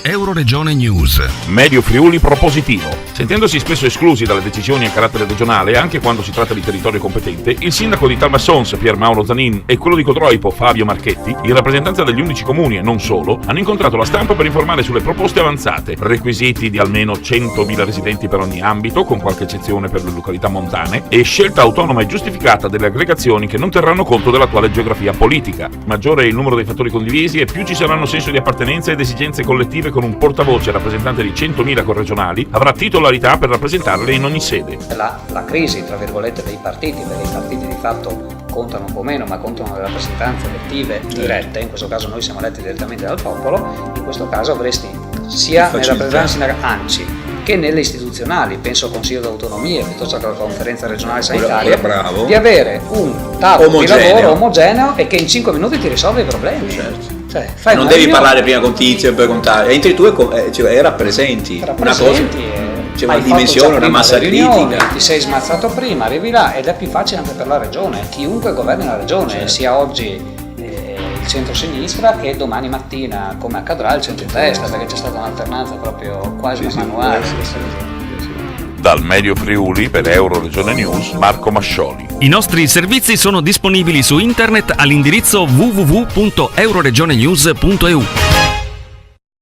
Euroregione News. Medio Friuli propositivo. Sentendosi spesso esclusi dalle decisioni a carattere regionale, anche quando si tratta di territorio competente, il sindaco di Talmassons, Pier Mauro Zanin, e quello di Codroipo, Fabio Marchetti, in rappresentanza degli 11 comuni e non solo, hanno incontrato la stampa per informare sulle proposte avanzate, requisiti di almeno 100.000 residenti per ogni ambito, con qualche eccezione per le località montane, e scelta autonoma e giustificata delle aggregazioni che non terranno conto dell'attuale geografia politica. Maggiore è il numero dei fattori condivisi e più ci saranno senso di appartenenza ed esigenze collettive, con un portavoce rappresentante di 100.000 corregionali avrà titolarità per rappresentarle in ogni sede. La crisi, tra virgolette, dei partiti, perché i partiti di fatto contano un po' meno, ma contano le rappresentanze elettive dirette, in questo caso noi siamo eletti direttamente dal popolo, in questo caso avresti sia nelle rappresentanze sindacali, anzi, che nelle istituzionali, penso al Consiglio d'autonomia piuttosto che alla conferenza regionale sanitaria, di avere un tavolo di lavoro omogeneo e che in 5 minuti ti risolve i problemi. Certo. Cioè, non devi parlare prima con Tizio per contare, entri tu e rappresenti una cosa, c'è una dimensione, una massa critica. Ti sei smazzato prima, arrivi là ed è più facile anche per la regione. Chiunque governi la regione, sia oggi il centro-sinistra che domani mattina, come accadrà, il centro-destra, perché c'è stata un'alternanza proprio quasi manuale. Dal Medio Friuli per Euroregione News, Marco Mascioli. I nostri servizi sono disponibili su internet all'indirizzo www.euroregionenews.eu.